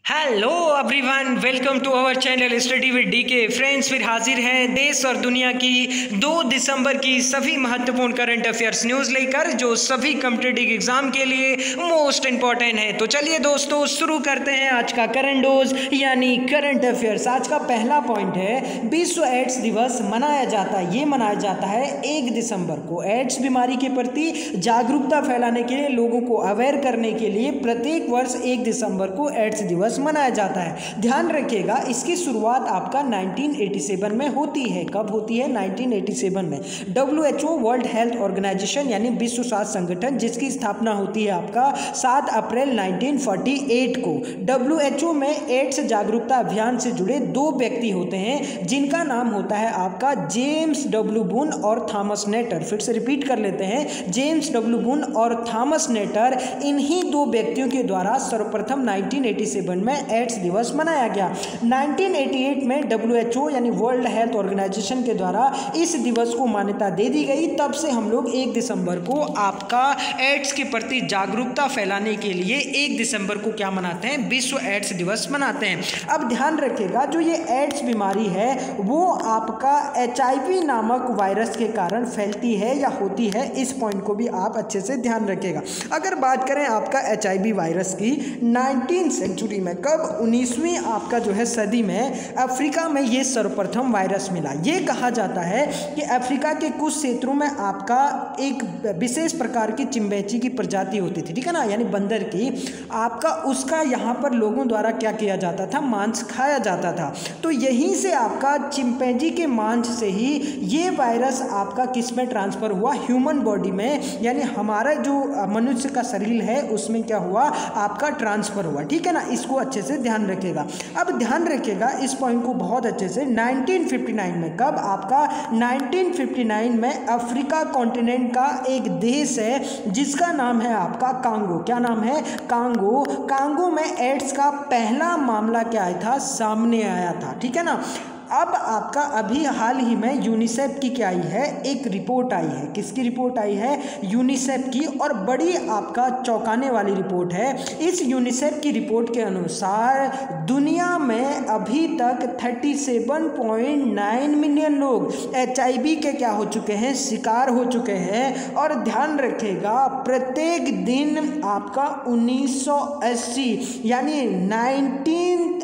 Hello everyone, welcome to our channel study with DK. Friends, फिर हाजिर हैं देश और दुनिया की 2 दिसंबर की सभी महत्वपूर्ण करंट अफेयर्स न्यूज़ लेकर, जो सभी कॉम्पिटिटिव एग्जाम के लिए मोस्ट इंपॉर्टेंट है। तो चलिए दोस्तों, शुरू करते हैं आज का करंट डोज यानी करंट अफेयर्स। आज का पहला पॉइंट है, विश्व एड्स दिवस मनाया जाता है। ये मनाया जाता है 1 दिसंबर को। एड्स बीमारी के प्रति जागरूकता फैलाने के लिए, लोगों को अवेयर करने के लिए प्रत्येक वर्ष 1 दिसंबर को एड्स दिवस मनाया जाता है। ध्यान रखिएगा, इसकी शुरुआत आपका 1987 में होती है। कब होती है? 1987 में। WHO वर्ल्ड हेल्थ ऑर्गेनाइजेशन यानी विश्व स्वास्थ्य संगठन, जिसकी स्थापना होती है आपका 7 अप्रैल 1948 को। WHO में एड्स जागरूकता अभियान से जुड़े 2 व्यक्ति होते हैं, जिनका नाम होता है आपका जेम्स डब्ल्यू बून और थॉमस नेटर। फिर से रिपीट कर लेते हैं, जेम्स डब्ल्यू बून और थॉमस नेटर। इन्हीं 2 व्यक्तियों के द्वारा सर्वप्रथम 1987 में एड्स दिवस मनाया गया। 1988 में WHO यानी वर्ल्ड हेल्थ ऑर्गेनाइजेशन के द्वारा इस दिवस को मान्यता दे दी गई। तब से हम लोग 1 दिसंबर को आपका एड्स के प्रति जागरूकता फैलाने के लिए 1 दिसंबर को क्या मनाते हैं? विश्व एड्स दिवस मनाते हैं। अब ध्यान रखिएगा, जो ये एड्स बीमारी है वो आपका HIV नामक वायरस के कारण फैलती है या होती है। इस पॉइंट को भी आप अच्छे से ध्यान रखिएगा। अगर बात करें आपका HIV वायरस की, 19वीं सेंचुरी में, कब 19वीं आपका जो है सदी में अफ्रीका में ये सर्वप्रथम वायरस मिला। ये कहा जाता है कि अफ्रीका के कुछ क्षेत्रों में आपका एक विशेष प्रकार की चिंपैंजी की प्रजाति होती थी, ठीक है ना, यानी बंदर की। आपका उसका यहाँ पर लोगों द्वारा क्या किया जाता था? मांस खाया जाता था। तो यहीं से आपका चिंपैंजी के मांस से ही ये वायरस आपका किस में ट्रांसफर हुआ? ह्यूमन बॉडी में, यानी हमारा जो मनुष्य का शरीर है उसमें क्या हुआ? आपका ट्रांसफर हुआ, ठीक है ना। इसको अच्छे से ध्यान रखिएगा। अब ध्यान रखिएगा इस पॉइंट को बहुत अच्छे से। 1959 में, कब आपका 1959 में अफ्रीका कॉन्टिनेंट का एक देश है जिसका नाम है आपका कांगो। क्या नाम है? कांगो। कांगो में एड्स का पहला मामला क्या आया था? सामने आया था, ठीक है ना। अब आपका अभी हाल ही में यूनिसेफ की क्या आई है? एक रिपोर्ट आई है। किसकी रिपोर्ट आई है? यूनिसेफ की। और बड़ी आपका चौंकाने वाली रिपोर्ट है। इस यूनिसेफ की रिपोर्ट के अनुसार दुनिया में अभी तक 37.9 मिलियन लोग HIV के क्या हो चुके हैं? शिकार हो चुके हैं। और ध्यान रखेगा, प्रत्येक दिन आपका 1980 यानी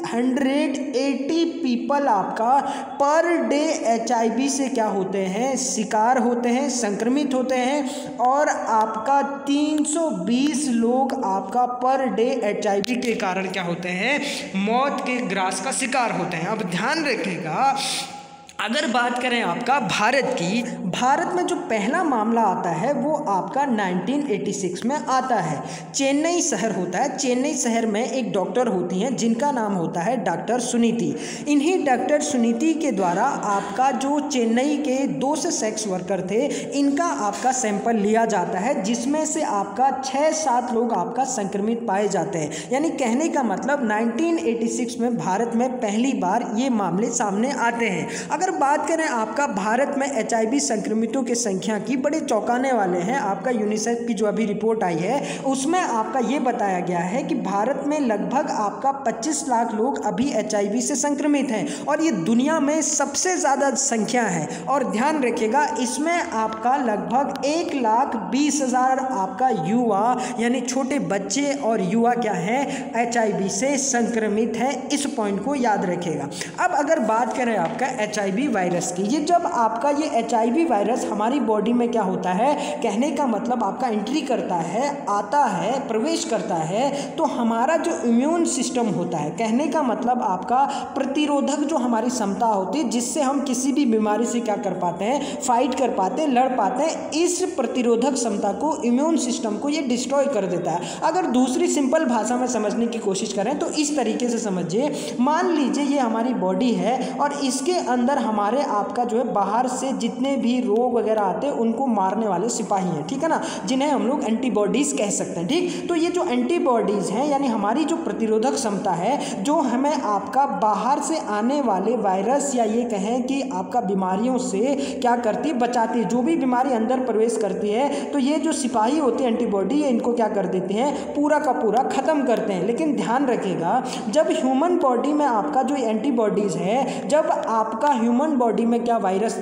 1980 पीपल आपका पर डे HIV से क्या होते हैं? शिकार होते हैं, संक्रमित होते हैं। और आपका 320 लोग आपका पर डे HIV के कारण क्या होते हैं? मौत के ग्रास का शिकार होते हैं। अब ध्यान रखिएगा, अगर बात करें आपका भारत की, भारत में जो पहला मामला आता है वो आपका 1986 में आता है। चेन्नई शहर होता है। चेन्नई शहर में एक डॉक्टर होती हैं जिनका नाम होता है डॉक्टर सुनीति। इन्हीं डॉक्टर सुनीति के द्वारा आपका जो चेन्नई के 2 से सेक्स वर्कर थे, इनका आपका सैंपल लिया जाता है, जिसमें से आपका 6-7 लोग आपका संक्रमित पाए जाते हैं। यानी कहने का मतलब 1986 में भारत में पहली बार ये मामले सामने आते हैं। अगर बात करें आपका भारत में HIV संक्रमितों की संख्या की, बड़े चौंकाने वाले हैं। आपका यूनिसेफ की जो अभी रिपोर्ट आई है उसमें आपका ये बताया गया है कि भारत में लगभग आपका 25 लाख लोग अभी HIV से संक्रमित हैं, और ये दुनिया में सबसे ज़्यादा संख्या है। और ध्यान रखिएगा, इसमें आपका लगभग 1,20,000 आपका युवा यानी छोटे बच्चे और युवा क्या है? HIV से संक्रमित है। इस पॉइंट को याद रखिएगा। अब अगर बात करें आपका HIV वायरस की, ये जब आपका ये HIV वायरस हमारी बॉडी में क्या होता है? कहने का मतलब आपका एंट्री करता है, आता है, प्रवेश करता है, तो हमारा जो इम्यून सिस्टम होता है, कहने का मतलब आपका प्रतिरोधक जो हमारी क्षमता होती है, जिससे हम किसी भी बीमारी से क्या कर पाते हैं? फाइट कर पाते हैं, लड़ पाते हैं। इस प्रतिरोधक क्षमता को, इम्यून सिस्टम को ये डिस्ट्रॉय कर देता है। अगर दूसरी सिंपल भाषा में समझने की कोशिश करें तो इस तरीके से समझिए। मान लीजिए ये हमारी बॉडी है और इसके अंदर हमारे आपका जो है बाहर से जितने भी रोग वगैरह आते हैं उनको मारने वाले सिपाही हैं, ठीक है ना, जिन्हें हम लोग एंटीबॉडीज़ कह सकते हैं। ठीक, तो ये जो एंटीबॉडीज़ हैं यानी हमारी जो प्रतिरोधक क्षमता है, जो हमें आपका बाहर से आने वाले वायरस या ये कहें कि आपका बीमारियों से क्या करती है, बचाती है। जो भी बीमारी अंदर प्रवेश करती है तो ये जो सिपाही होते हैं एंटीबॉडी, ये इनको क्या कर देते हैं, पूरा का पूरा ख़त्म करते हैं। लेकिन ध्यान रखिएगा, जब ह्यूमन बॉडी में आपका जो एंटीबॉडीज़ है, जब आपका ह्यूमन बॉडी में क्या वायरस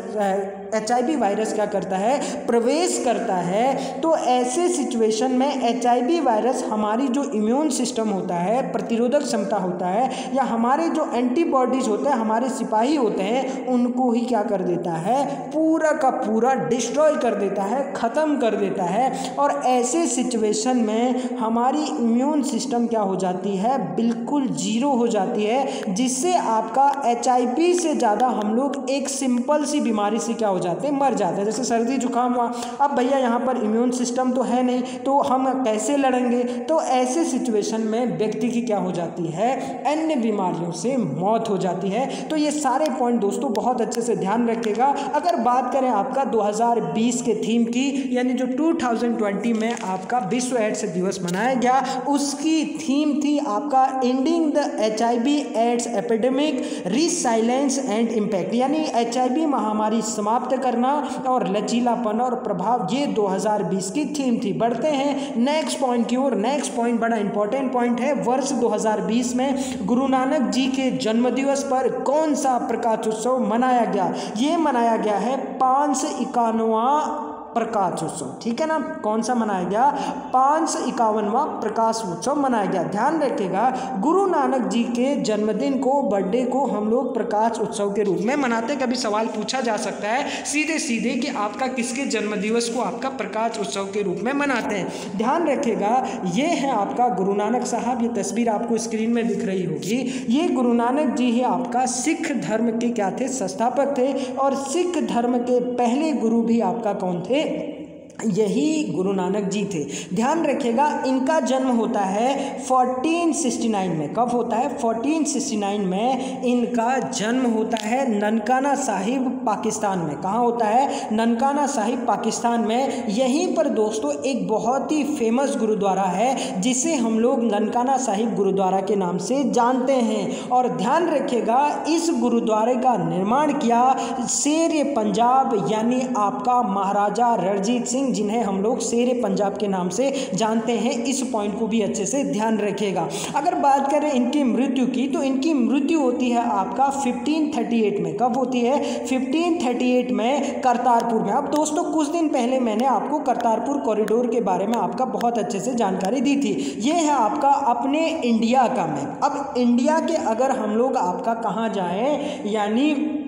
HIV वायरस क्या करता है, प्रवेश करता है, तो ऐसे सिचुएशन में HIV वायरस हमारी जो इम्यून सिस्टम होता है, प्रतिरोधक क्षमता होता है, या हमारे जो एंटीबॉडीज़ होते हैं, हमारे सिपाही होते हैं, उनको ही क्या कर देता है, पूरा का पूरा डिस्ट्रॉय कर देता है, ख़त्म कर देता है। और ऐसे सिचुएशन में हमारी इम्यून सिस्टम क्या हो जाती है, बिल्कुल जीरो हो जाती है, जिससे आपका HIV से ज़्यादा हम लोग एक सिंपल सी बीमारी से क्या हो जाते हैं, मर जाते हैं। जैसे सर्दी जुकाम हुआ, अब भैया यहाँ पर इम्यून सिस्टम तो है नहीं, तो हम कैसे लड़ेंगे। तो ऐसे सिचुएशन में व्यक्ति की क्या हो जाती है, अन्य बीमारियों से मौत हो जाती है। तो ये सारे पॉइंट दोस्तों बहुत अच्छे से ध्यान रखिएगा। अगर बात करें आपका 2020 के थीम की, यानी जो 2020 में आपका विश्व एड्स दिवस मनाया गया, उसकी थीम थी आपका ending the HIV AIDS epidemic, resilience and impact, यानी HIV महामारी समाप्त करना और लचीलापन और प्रभाव, ये 2020 की थीम थी। बढ़ते हैं नेक्स्ट पॉइंट की ओर। नेक्स्ट पॉइंट बड़ा इंपॉर्टेंट पॉइंट है। वर्ष 2020 में गुरु नानक जी के जन्मदिवस पर कौन सा प्रकाश उत्सव मनाया गया? ये मनाया गया है 551वां प्रकाश उत्सव, ठीक है ना। कौन सा मनाया गया? 551वां प्रकाश उत्सव मनाया गया। ध्यान रखिएगा, गुरु नानक जी के जन्मदिन को, बर्थडे को हम लोग प्रकाश उत्सव के रूप में मनाते। कभी सवाल पूछा जा सकता है सीधे सीधे कि आपका किसके जन्मदिवस को आपका प्रकाश उत्सव के रूप में मनाते हैं। ध्यान रखिएगा, ये है आपका गुरु नानक साहब। ये तस्वीर आपको स्क्रीन में दिख रही होगी। ये गुरु नानक जी ही आपका सिख धर्म के क्या थे? संस्थापक थे। और सिख धर्म के पहले गुरु भी आपका कौन थे? यही गुरु नानक जी थे। ध्यान रखिएगा, इनका जन्म होता है 1469 में। कब होता है? 1469 में इनका जन्म होता है ननकाना साहिब, पाकिस्तान में। कहाँ होता है? ननकाना साहिब, पाकिस्तान में। यहीं पर दोस्तों एक बहुत ही फेमस गुरुद्वारा है, जिसे हम लोग ननकाना साहिब गुरुद्वारा के नाम से जानते हैं। और ध्यान रखिएगा, इस गुरुद्वारे का निर्माण किया शेर पंजाब, यानी आपका महाराजा रणजीत सिंह, जिन्हें हम लोग शेर पंजाब के नाम से जानते हैं। इस पॉइंट को भी अच्छे से ध्यान रखिएगा। अगर बात करें इनकी मृत्यु की, तो इनकी मृत्यु होती है आपका 1538 में। कब होती है? 1538 में, करतारपुर में। अब दोस्तों कुछ दिन पहले मैंने आपको करतारपुर कॉरिडोर के बारे में आपका बहुत अच्छे से जानकारी दी थी। ये है आपका अपने इंडिया का मैप। अब इंडिया के अगर हम लोग आपका कहाँ जाएं, यानी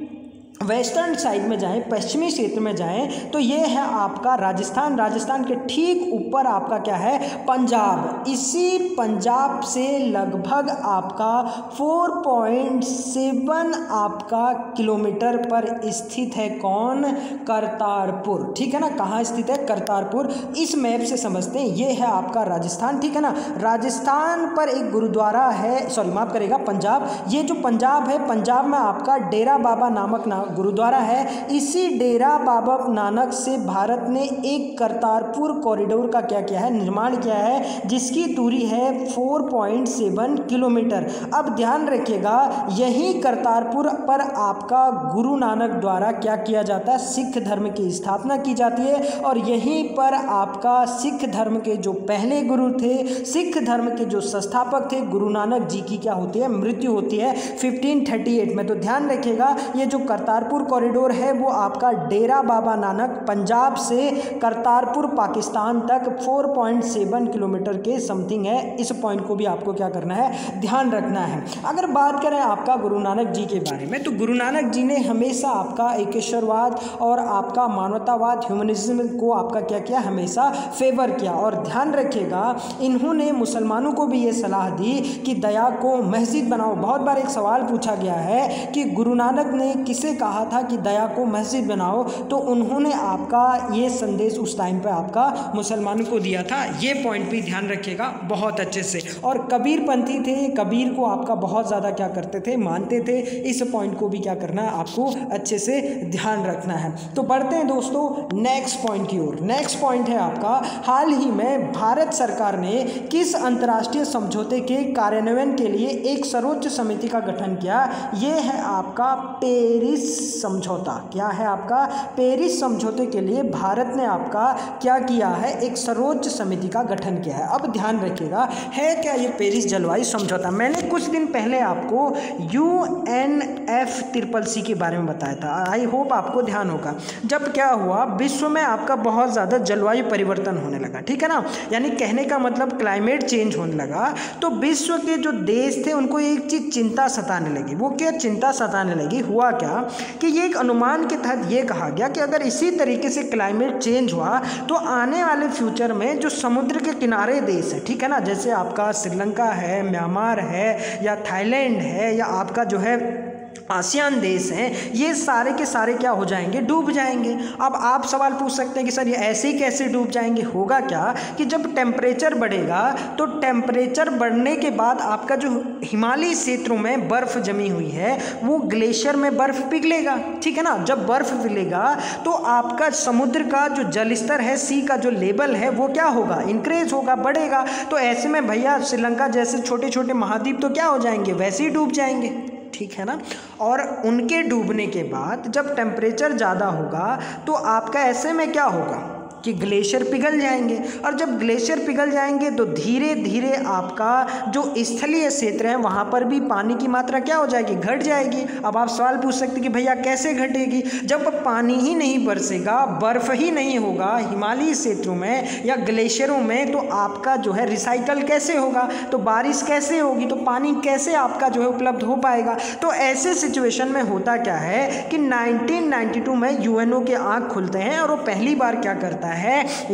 वेस्टर्न साइड में जाएं, पश्चिमी क्षेत्र में जाएं, तो ये है आपका राजस्थान। राजस्थान के ठीक ऊपर आपका क्या है? पंजाब। इसी पंजाब से लगभग आपका 4.7 आपका किलोमीटर पर स्थित है कौन? करतारपुर, ठीक है ना। कहाँ स्थित है? करतारपुर। इस मैप से समझते हैं, ये है आपका राजस्थान, ठीक है ना। राजस्थान पर एक गुरुद्वारा है, सॉरी माफ करेगा, पंजाब। ये जो पंजाब है, पंजाब में आपका डेरा बाबा नामक गुरुद्वारा है। इसी डेरा बाबा नानक से भारत ने एक करतारपुर कॉरिडोर का क्या किया है? निर्माण किया है, जिसकी दूरी है 4.7 किलोमीटर। अब ध्यान रखिएगा, यही करतारपुर पर आपका गुरु नानक द्वारा क्या किया जाता है? सिख धर्म की स्थापना की जाती है। और यहीं पर आपका सिख धर्म के जो पहले गुरु थे, सिख धर्म के जो संस्थापक थे, गुरु नानक जी की क्या होती है? मृत्यु होती है 1538 में। तो ध्यान रखिएगा, ये जो करतारपुर कॉरिडोर है वो आपका डेरा बाबा नानक पंजाब से करतारपुर पाकिस्तान तक 4.7 किलोमीटर के समथिंग है। इस पॉइंट को भी आपको क्या करना है? ध्यान रखना है। अगर बात करें आपका गुरु नानक जी के बारे में, तो गुरु नानक जी ने हमेशा आपका एकेश्वरवाद और आपका मानवतावाद, ह्यूमनिज्म को आपका क्या किया? हमेशा फेवर किया। और ध्यान रखिएगा, इन्होंने मुसलमानों को भी ये सलाह दी कि दया को मस्जिद बनाओ। बहुत बार एक सवाल पूछा गया है कि गुरु नानक ने किसे कहा था कि दया को मस्जिद बनाओ, तो उन्होंने आपका ये संदेश उस टाइम पे आपका मुसलमानों को दिया था। ये पॉइंट भी ध्यान रखिएगा बहुत अच्छे से। और कबीरपंथी थे, कबीर को आपका बहुत ज़्यादा क्या करते थे, मानते थे। इस पॉइंट को भी क्या करना है, आपको अच्छे से ध्यान रखना है। तो बढ़ते हैं दोस्तों नेक्स्ट पॉइंट की ओर। नेक्स्ट पॉइंट है आपका, हाल ही में भारत सरकार ने किस अंतर्राष्ट्रीय समझौते के कार्यान्वयन के लिए एक सर्वोच्च समिति का गठन किया? ये है आपका पेरिस समझौता। क्या है आपका? पेरिस समझौते के लिए भारत ने आपका क्या किया है, एक सर्वोच्च समिति का गठन किया है। अब ध्यान रखिएगा, है क्या ये पेरिस जलवायु समझौता? मैंने कुछ दिन पहले आपको UNFCCC के बारे में बताया था, आई होप आपको ध्यान होगा। जब क्या हुआ, विश्व में आपका बहुत ज़्यादा जलवायु परिवर्तन होने लगा, ठीक है ना, यानी कहने का मतलब क्लाइमेट चेंज होने लगा, तो विश्व के जो देश थे उनको एक चीज़ चिंता सताने लगी। वो क्या चिंता सताने लगी? हुआ क्या कि ये एक अनुमान के तहत ये कहा गया कि अगर इसी तरीके से क्लाइमेट चेंज हुआ तो आने वाले फ्यूचर में जो समुद्र के किनारे देश है, ठीक है ना, जैसे आपका श्रीलंका है, म्यांमार है, या थाईलैंड है, या आपका जो है आसियान देश हैं, ये सारे के सारे क्या हो जाएंगे, डूब जाएंगे। अब आप सवाल पूछ सकते हैं कि सर ये ऐसे ही कैसे डूब जाएंगे? होगा क्या कि जब टेम्परेचर बढ़ेगा तो टेम्परेचर बढ़ने के बाद आपका जो हिमालयी क्षेत्रों में बर्फ़ जमी हुई है वो ग्लेशियर में बर्फ़ पिघलेगा, ठीक है ना। जब बर्फ़ पिघलेगा तो आपका समुद्र का जो जल स्तर है, सी का जो लेवल है, वो क्या होगा, इंक्रीज होगा, बढ़ेगा। तो ऐसे में भैया श्रीलंका जैसे छोटे छोटे महाद्वीप तो क्या हो जाएंगे, वैसे ही डूब जाएंगे, ठीक है ना। और उनके डूबने के बाद जब टेम्परेचर ज़्यादा होगा तो आपका ऐसे में क्या होगा कि ग्लेशियर पिघल जाएंगे, और जब ग्लेशियर पिघल जाएंगे तो धीरे धीरे आपका जो स्थलीय क्षेत्र है वहाँ पर भी पानी की मात्रा क्या हो जाएगी, घट जाएगी। अब आप सवाल पूछ सकते कि भैया कैसे घटेगी? जब पानी ही नहीं बरसेगा, बर्फ़ ही नहीं होगा हिमालयी क्षेत्रों में या ग्लेशियरों में, तो आपका जो है रिसाइकल कैसे होगा, तो बारिश कैसे होगी, तो पानी कैसे आपका जो है उपलब्ध हो पाएगा। तो ऐसे सिचुएशन में होता क्या है कि 1992 में UNO के आँख खुलते हैं और वो पहली बार क्या करता है,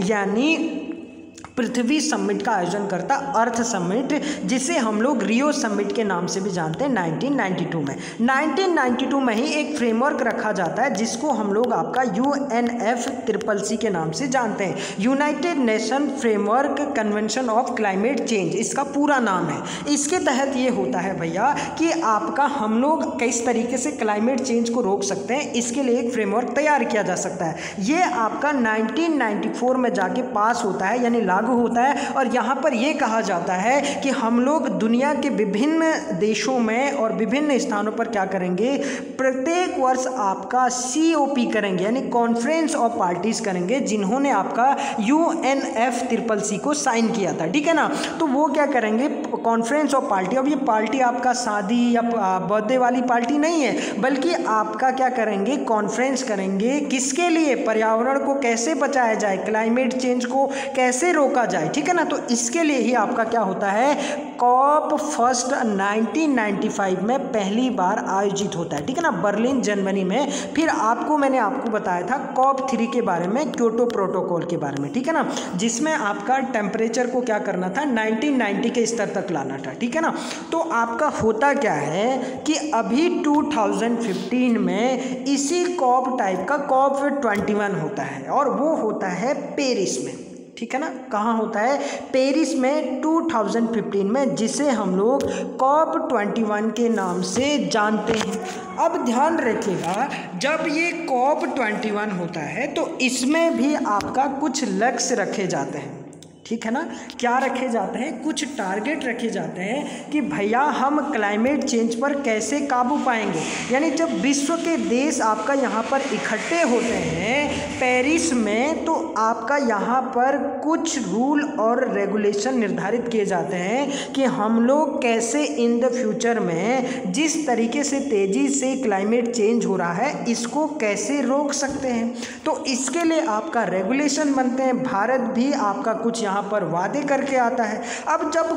यानी पृथ्वी समिट का आयोजन करता, अर्थ समिट, जिसे हम लोग रियो समिट के नाम से भी जानते हैं। 1992 में 1992 में ही एक फ्रेमवर्क रखा जाता है जिसको हम लोग आपका UNFCCC के नाम से जानते हैं, United nation framework convention of climate change, इसका पूरा नाम है। इसके तहत ये होता है भैया कि आपका हम लोग किस तरीके से क्लाइमेट चेंज को रोक सकते हैं, इसके लिए एक फ्रेमवर्क तैयार किया जा सकता है। ये आपका 1994 में जाके पास होता है, यानी लागू होता है। और यहाँ पर यह कहा जाता है कि हम लोग दुनिया के विभिन्न देशों में और विभिन्न स्थानों पर क्या करेंगे, प्रत्येक वर्ष आपका COP करेंगे, यानी कॉन्फ्रेंस ऑफ पार्टीज करेंगे, जिन्होंने आपका UNFCCC को साइन किया था, ठीक है ना। तो वो क्या करेंगे, कॉन्फ्रेंस ऑफ पार्टी। अब ये पार्टी आपका शादी या बर्थडे वाली पार्टी नहीं है, बल्कि आपका क्या करेंगे, कॉन्फ्रेंस करेंगे, किसके लिए, पर्यावरण को कैसे बचाया जाए, क्लाइमेट चेंज को कैसे रोका जाए, ठीक है ना। तो इसके लिए ही आपका क्या होता है, COP फर्स्ट 1995 में पहली बार आयोजित होता है, ठीक है ना, बर्लिन जर्मनी में। फिर मैंने आपको बताया था COP 3 के बारे में, क्योटो प्रोटोकॉल के बारे में, ठीक है ना, जिसमें आपका टेम्परेचर को क्या करना था, 1990 के स्तर तक लाना था, ठीक है ना। तो आपका होता क्या है कि अभी 2015 में इसी COP टाइप का COP 21 होता है, और वो होता है पेरिस में, ठीक है ना। कहाँ होता है, पेरिस में 2015 में, जिसे हम लोग COP 21 के नाम से जानते हैं। अब ध्यान रखिएगा, जब ये COP 21 होता है तो इसमें भी आपका कुछ लक्ष्य रखे जाते हैं, ठीक है ना। क्या रखे जाते हैं, कुछ टारगेट रखे जाते हैं कि भैया हम क्लाइमेट चेंज पर कैसे काबू पाएंगे। यानी जब विश्व के देश आपका यहाँ पर इकट्ठे होते हैं पेरिस में, तो आपका यहाँ पर कुछ रूल और रेगुलेशन निर्धारित किए जाते हैं कि हम लोग कैसे इन द फ्यूचर में जिस तरीके से तेज़ी से क्लाइमेट चेंज हो रहा है इसको कैसे रोक सकते हैं। तो इसके लिए आपका रेगुलेशन बनते हैं। भारत भी आपका कुछ यहाँ पर वादे करके आता है। अब जब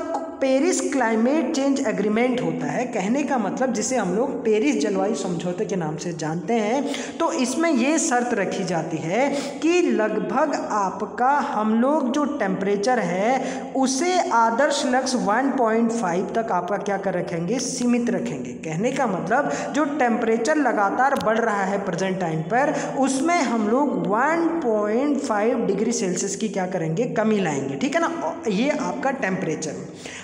पेरिस क्लाइमेट चेंज एग्रीमेंट होता है, कहने का मतलब जिसे हम लोग पेरिस जलवायु समझौते के नाम से जानते हैं, तो इसमें ये शर्त रखी जाती है कि लगभग आपका हम लोग जो टेम्परेचर है उसे आदर्श लक्ष्य 1.5 तक आपका क्या कर रखेंगे, सीमित रखेंगे। कहने का मतलब जो टेम्परेचर लगातार बढ़ रहा है प्रेजेंट टाइम पर, उसमें हम लोग 1.5 डिग्री सेल्सियस की क्या करेंगे, कमी लाएंगे। ठीक है ना, ये आपका टेम्परेचर।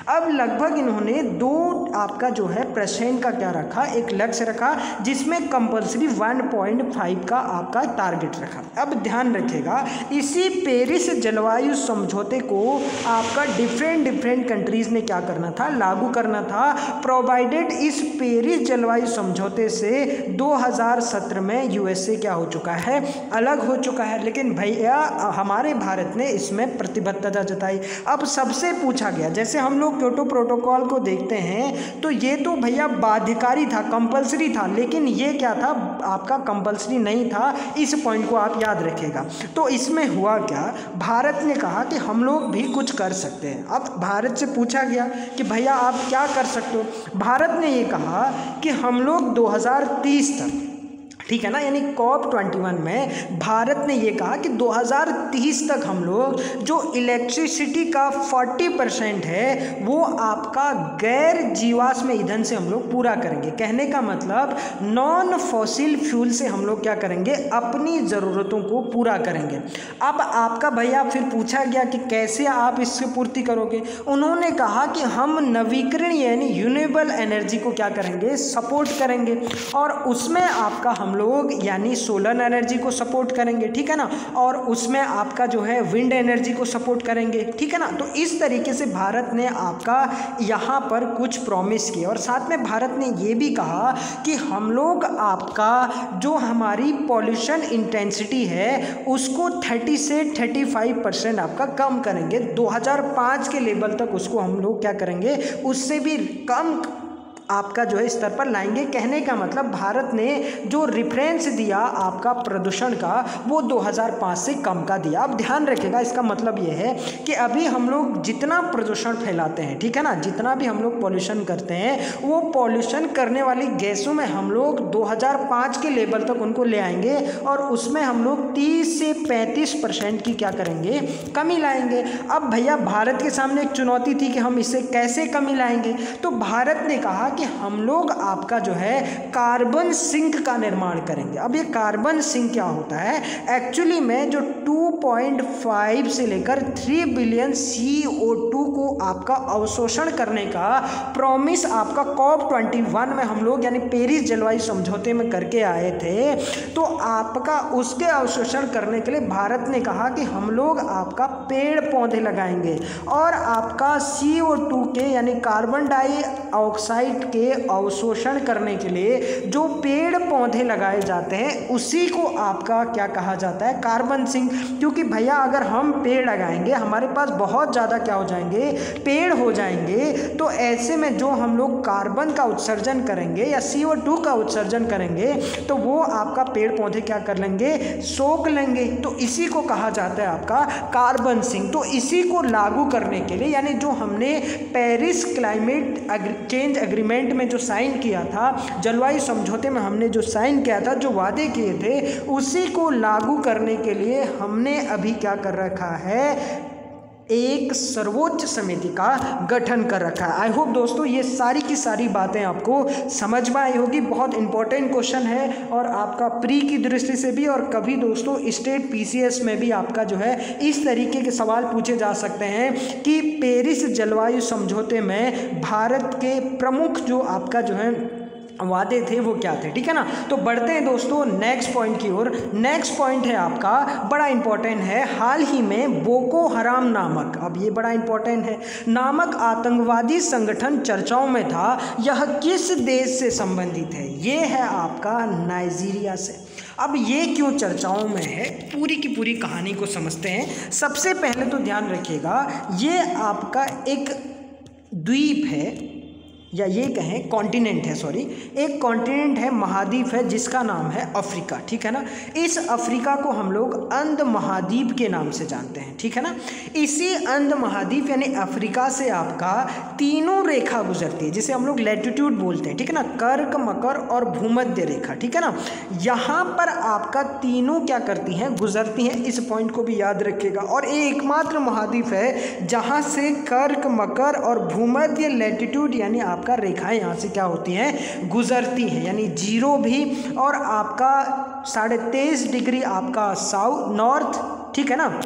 अब लगभग इन्होंने 2 आपका जो है % का क्या रखा, एक लक्ष्य रखा, जिसमें कंपल्सरी 1.5 का आपका टारगेट रखा। अब ध्यान रखिएगा, इसी पेरिस जलवायु समझौते को आपका डिफरेंट कंट्रीज ने क्या करना था, लागू करना था, प्रोवाइडेड इस पेरिस जलवायु समझौते से 2017 में यूएसए क्या हो चुका है, अलग हो चुका है। लेकिन भैया हमारे भारत ने इसमें प्रतिबद्धता जताई। अब सबसे पूछा गया, जैसे हम लोग क्योटो प्रोटोकॉल को देखते हैं तो ये तो भैया बाध्यकारी था, कंपल्सरी था, लेकिन ये क्या था, आपका कंपल्सरी नहीं था। इस पॉइंट को आप याद रखिएगा। तो इसमें हुआ क्या, भारत ने कहा कि हम लोग भी कुछ कर सकते हैं। अब भारत से पूछा गया कि भैया आप क्या कर सकते हो। भारत ने ये कहा कि हम लोग 2030 तक, ठीक है ना, यानी COP21 में भारत ने ये कहा कि 2030 तक हम लोग जो इलेक्ट्रिसिटी का 40% है वो आपका गैर जीवाश्म ईंधन से हम लोग पूरा करेंगे। कहने का मतलब नॉन फॉसिल फ्यूल से हम लोग क्या करेंगे, अपनी ज़रूरतों को पूरा करेंगे। अब आपका भैया फिर पूछा गया कि कैसे आप इससे पूर्ति करोगे। उन्होंने कहा कि हम नवीकरणीय यानी रिन्यूएबल एनर्जी को क्या करेंगे, सपोर्ट करेंगे, और उसमें आपका हम लोग यानी सोलर एनर्जी को सपोर्ट करेंगे। ठीक है ना, और उसमें आपका जो है विंड एनर्जी को सपोर्ट करेंगे। ठीक है ना, तो इस तरीके से भारत ने आपका यहाँ पर कुछ प्रॉमिस किए, और साथ में भारत ने ये भी कहा कि हम लोग आपका जो हमारी पॉल्यूशन इंटेंसिटी है उसको 30 से 35% आपका कम करेंगे। 2005 के लेवल तक उसको हम लोग क्या करेंगे, उससे भी कम आपका जो है स्तर पर लाएंगे। कहने का मतलब भारत ने जो रेफरेंस दिया आपका प्रदूषण का वो 2005 से कम का दिया। अब ध्यान रखिएगा, इसका मतलब ये है कि अभी हम लोग जितना प्रदूषण फैलाते हैं, ठीक है ना, जितना भी हम लोग पॉल्यूशन करते हैं, वो पॉल्यूशन करने वाली गैसों में हम लोग 2005 के लेवल तक उनको ले आएंगे, और उसमें हम लोग 30 से 35% की क्या करेंगे, कमी लाएंगे। अब भैया भारत के सामने एक चुनौती थी कि हम इससे कैसे कमी लाएंगे। तो भारत ने कहा कि हम लोग आपका जो है कार्बन सिंक का निर्माण करेंगे। अब ये कार्बन सिंक क्या होता है, एक्चुअली में जो 2.5 से लेकर 3 बिलियन CO2 को आपका अवशोषण करने का प्रॉमिस आपका COP21 में हम लोग यानी पेरिस जलवायु समझौते में करके आए थे। तो आपका उसके अवशोषण करने के लिए भारत ने कहा कि हम लोग आपका पेड़ पौधे लगाएंगे, और आपका CO2 के यानी कार्बन डाइऑक्साइड के अवशोषण करने के लिए जो पेड़ पौधे लगाए जाते हैं उसी को आपका क्या कहा जाता है, कार्बन सिंक। क्योंकि भैया अगर हम पेड़ लगाएंगे, हमारे पास बहुत ज़्यादा क्या हो जाएंगे, पेड़ हो जाएंगे, तो ऐसे में जो हम लोग कार्बन का उत्सर्जन करेंगे या CO2 का उत्सर्जन करेंगे तो वो आपका पेड़ पौधे क्या कर लेंगे, सोख लेंगे। तो इसी को कहा जाता है आपका कार्बन सिंक। तो इसी को लागू करने के लिए यानी जो हमने पेरिस क्लाइमेट चेंज एग्रीमेंट में जो साइन किया था, जलवायु समझौते में हमने जो साइन किया था, जो वादे किए थे, उसी को लागू करने के लिए हमने अभी क्या कर रखा है, एक सर्वोच्च समिति का गठन कर रखा है। आई होप दोस्तों ये सारी की सारी बातें आपको समझ में आई होगी। बहुत इंपॉर्टेंट क्वेश्चन है और आपका प्री की दृष्टि से भी, और कभी दोस्तों स्टेट PCS में भी आपका जो है इस तरीके के सवाल पूछे जा सकते हैं कि पेरिस जलवायु समझौते में भारत के प्रमुख जो आपका जो है वादे थे वो क्या थे। ठीक है ना, तो बढ़ते हैं दोस्तों नेक्स्ट पॉइंट की ओर। नेक्स्ट पॉइंट है आपका बड़ा इंपॉर्टेंट है, हाल ही में बोको हराम नामक, अब ये बड़ा इंपॉर्टेंट है, नामक आतंकवादी संगठन चर्चाओं में था। यह किस देश से संबंधित है, ये है आपका नाइजीरिया से। अब ये क्यों चर्चाओं में है, पूरी की पूरी कहानी को समझते हैं। सबसे पहले तो ध्यान रखिएगा, ये आपका एक द्वीप है, या ये कहें कॉन्टिनेंट है, सॉरी, एक कॉन्टिनेंट है, महाद्वीप है जिसका नाम है अफ्रीका, ठीक है ना। इस अफ्रीका को हम लोग अंध महाद्वीप के नाम से जानते हैं, ठीक है ना। इसी अंध महाद्वीप यानी अफ्रीका से आपका तीनों रेखा गुजरती है जिसे हम लोग लैटिट्यूड बोलते हैं, ठीक है ना, कर्क, मकर और भूमध्य रेखा, ठीक है ना। यहाँ पर आपका तीनों क्या करती हैं, गुजरती हैं, इस पॉइंट को भी याद रखिएगा। और ये एकमात्र महाद्वीप है जहाँ से कर्क, मकर और भूमध्य लैटिट्यूड यानी आपका रेखाएं यहाँ से क्या होती हैं, गुजरती हैं, यानी 0 भी और आपका 23.5 डिग्री आपका साउथ नॉर्थ, ठीक है ना,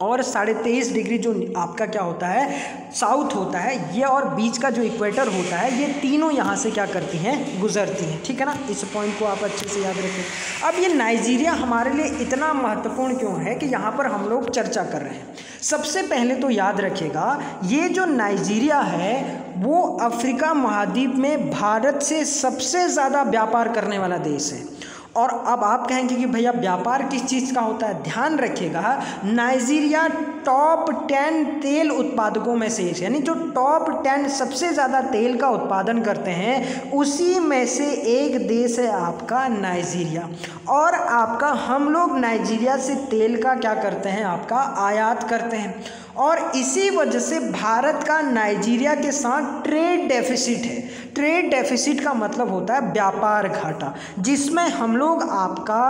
और 23.5 डिग्री जो आपका क्या होता है, साउथ होता है, ये और बीच का जो इक्वेटर होता है, ये तीनों यहाँ से क्या करती हैं, गुजरती हैं, ठीक है ना। इस पॉइंट को आप अच्छे से याद रखें। अब ये नाइजीरिया हमारे लिए इतना महत्वपूर्ण क्यों है कि यहाँ पर हम लोग चर्चा कर रहे हैं। सबसे पहले तो याद रखिएगा, ये जो नाइजीरिया है वो अफ्रीका महाद्वीप में भारत से सबसे ज़्यादा व्यापार करने वाला देश है। और अब आप कहेंगे कि भैया व्यापार किस चीज़ का होता है, ध्यान रखिएगा, नाइजीरिया टॉप 10 तेल उत्पादकों में से, यानी जो टॉप 10 सबसे ज़्यादा तेल का उत्पादन करते हैं उसी में से एक देश है आपका नाइजीरिया। और आपका हम लोग नाइजीरिया से तेल का क्या करते हैं, आपका आयात करते हैं। और इसी वजह से भारत का नाइजीरिया के साथ ट्रेड डेफिसिट है। ट्रेड डेफिसिट का मतलब होता है व्यापार घाटा, जिसमें हम लोग आपका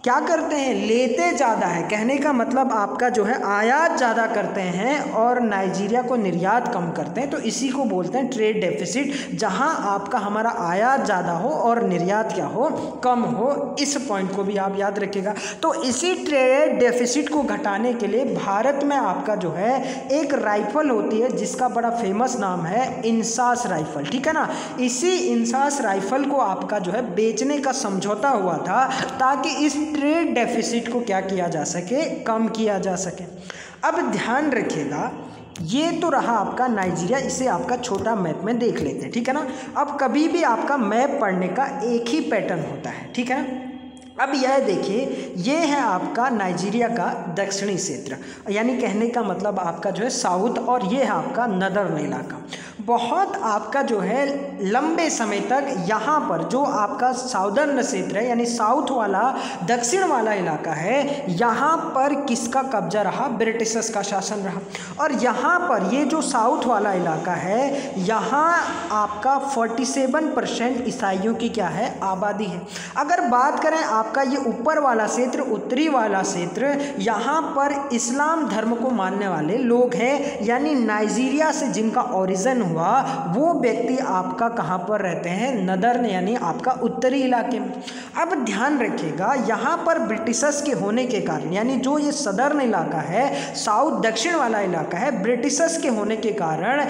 क्या करते हैं, लेते ज़्यादा है, कहने का मतलब आपका जो है आयात ज़्यादा करते हैं और नाइजीरिया को निर्यात कम करते हैं, तो इसी को बोलते हैं ट्रेड डेफिसिट, जहां आपका हमारा आयात ज़्यादा हो और निर्यात क्या हो, कम हो। इस पॉइंट को भी आप याद रखिएगा। तो इसी ट्रेड डेफिसिट को घटाने के लिए भारत में आपका जो है एक राइफल होती है जिसका बड़ा फेमस नाम है इंसास राइफल, ठीक है ना। इसी इंसास राइफल को आपका जो है बेचने का समझौता हुआ था ताकि इस ट्रेड डेफिसिट को क्या किया जा सके, कम किया जा सके। अब ध्यान रखिएगा, ये तो रहा आपका नाइजीरिया, इसे आपका छोटा मैप में देख लेते हैं, ठीक है ना। अब कभी भी आपका मैप पढ़ने का एक ही पैटर्न होता है, ठीक है ना। अब यह देखिए, ये है आपका नाइजीरिया का दक्षिणी क्षेत्र, यानी कहने का मतलब आपका जो है साउथ, और ये है आपका नदर्न इलाका। बहुत आपका जो है लंबे समय तक यहाँ पर जो आपका साउदर्न क्षेत्र है यानी साउथ वाला, दक्षिण वाला इलाका है, यहाँ पर किसका कब्जा रहा, ब्रिटिशर्स का शासन रहा। और यहाँ पर ये जो साउथ वाला इलाका है, यहाँ आपका 47% ईसाइयों की क्या है, आबादी है। अगर बात करें आपका ये ऊपर वाला क्षेत्र, उत्तरी वाला क्षेत्र, यहाँ पर इस्लाम धर्म को मानने वाले लोग हैं, यानी नाइजीरिया से जिनका ओरिजिन हुआ वो व्यक्ति आपका कहाँ पर रहते हैं, नदर्न यानी आपका उत्तरी इलाके में। अब ध्यान रखिएगा, यहाँ पर ब्रिटिशर्स के होने के कारण, यानी जो ये सदर्न इलाका है, साउथ दक्षिण वाला इलाका है, ब्रिटिशर्स के होने के कारण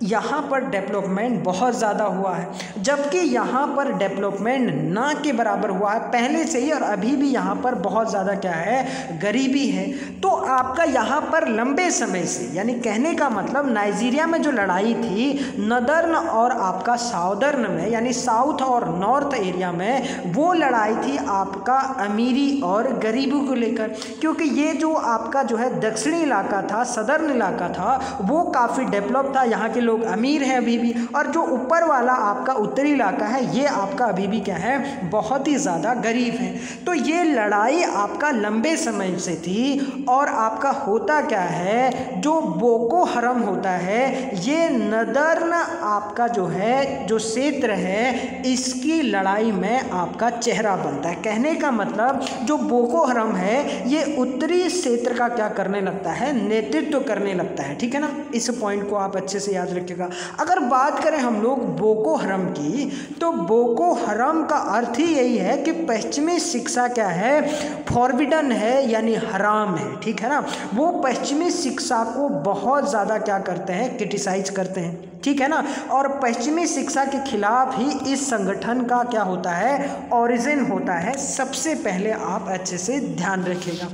यहाँ पर डेवलपमेंट बहुत ज़्यादा हुआ है, जबकि यहाँ पर डेवलपमेंट ना के बराबर हुआ है पहले से ही, और अभी भी यहाँ पर बहुत ज़्यादा क्या है, गरीबी है। तो आपका यहाँ पर लंबे समय से, यानी कहने का मतलब नाइजीरिया में जो लड़ाई थी नदर्न और आपका साउदर्न में, यानी साउथ और नॉर्थ एरिया में, वो लड़ाई थी आपका अमीरी और गरीबी को लेकर, क्योंकि ये जो आपका जो है दक्षिणी इलाका था, सदर्न इलाका था, वो काफ़ी डेवलप था, यहाँ के लोग अमीर हैं अभी भी, और जो ऊपर वाला आपका उत्तरी इलाका है ये आपका अभी भी क्या है, बहुत ही ज़्यादा गरीब है। तो ये लड़ाई आपका लंबे समय से थी, और आपका होता क्या है, जो बोको हरम होता है, ये नदर्न आपका जो है जो क्षेत्र है, इसकी लड़ाई में आपका चेहरा बनता है। कहने का मतलब जो बोको हरम है ये उत्तरी क्षेत्र का क्या करने लगता है, नेतृत्व करने लगता है, ठीक है ना। इस पॉइंट को आप अच्छे से याद रखिएगा। अगर बात करें हम लोग बोको हरम की, तो बोको हरम का अर्थ ही यही है कि पश्चिमी शिक्षा क्या है, फॉरबिडन है, यानी हराम है, ठीक है ना। वो पश्चिमी शिक्षा को बहुत ज़्यादा क्या करते हैं, क्रिटिसाइज करते हैं, ठीक है ना। और पश्चिमी शिक्षा के खिलाफ ही इस संगठन का क्या होता है, ओरिजिन होता है। सबसे पहले आप अच्छे से ध्यान रखिएगा।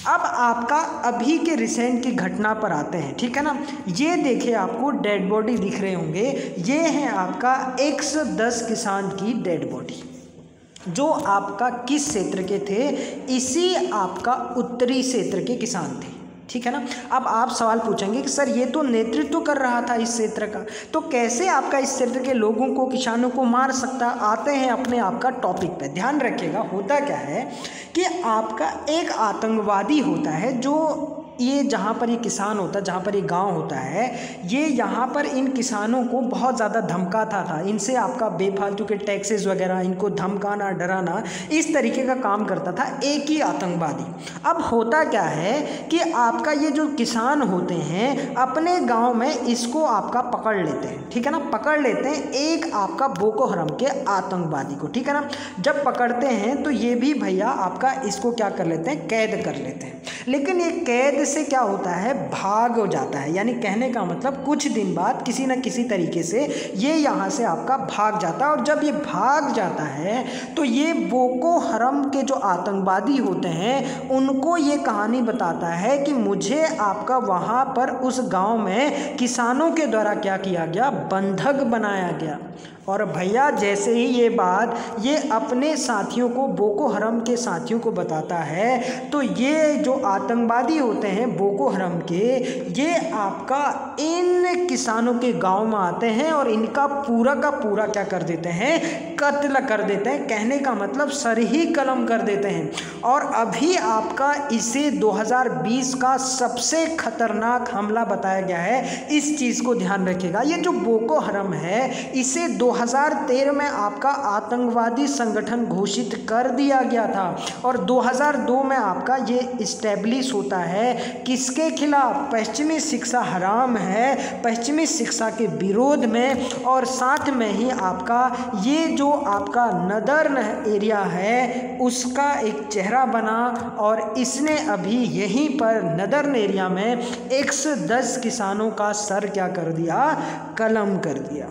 अब आपका अभी के रिसेंट की घटना पर आते हैं, ठीक है ना। ये देखिए, आपको डेड बॉडी दिख रहे होंगे, ये है आपका 110 किसान की डेड बॉडी, जो आपका किस क्षेत्र के थे, इसी आपका उत्तरी क्षेत्र के किसान थे, ठीक है ना। अब आप सवाल पूछेंगे कि सर ये तो नेतृत्व कर रहा था इस क्षेत्र का, तो कैसे आपका इस क्षेत्र के लोगों को, किसानों को मार सकता। आते हैं अपने आपका टॉपिक पे, ध्यान रखिएगा। होता क्या है कि आपका एक आतंकवादी होता है जो ये जहाँ पर ये किसान होता है, जहाँ पर ये गांव होता है, ये यहाँ पर इन किसानों को बहुत ज़्यादा धमकाता था। इनसे आपका बेफालतू के टैक्सेस वगैरह, इनको धमकाना, डराना, इस तरीके का काम करता था एक ही आतंकवादी। अब होता क्या है कि आपका ये जो किसान होते हैं अपने गांव में इसको आपका पकड़ लेते हैं, ठीक है ना, पकड़ लेते हैं एक आपका बोको हराम के आतंकवादी को, ठीक है ना। जब पकड़ते हैं तो ये भी भैया आपका इसको क्या कर लेते हैं, कैद कर लेते हैं। लेकिन ये कैद से क्या होता है, भाग हो जाता है। यानी कहने का मतलब कुछ दिन बाद किसी न किसी तरीके से ये यहाँ से आपका भाग जाता है। और जब ये भाग जाता है तो ये बोको हराम के जो आतंकवादी होते हैं उनको ये कहानी बताता है कि मुझे आपका वहाँ पर उस गांव में किसानों के द्वारा क्या किया गया, बंधक बनाया गया। और भैया जैसे ही ये बात ये अपने साथियों को, बोको हराम के साथियों को बताता है, तो ये जो आतंकवादी होते हैं बोको हराम के, ये आपका इन किसानों के गांव में आते हैं और इनका पूरा का पूरा क्या कर देते हैं, कत्ल कर देते हैं। कहने का मतलब सर ही कलम कर देते हैं। और अभी आपका इसे 2020 का सबसे खतरनाक हमला बताया गया है। इस चीज़ को ध्यान रखिएगा। ये जो बोको हराम है इसे 2013 में आपका आतंकवादी संगठन घोषित कर दिया गया था और 2002 में आपका ये इस्टेब्लिश होता है। किसके खिलाफ, पश्चिमी शिक्षा हराम है, पश्चिमी शिक्षा के विरोध में। और साथ में ही आपका ये जो आपका नदर्न एरिया है उसका एक चेहरा बना और इसने अभी यहीं पर नदर्न एरिया में 110 किसानों का सर क्या कर दिया, कलम कर दिया,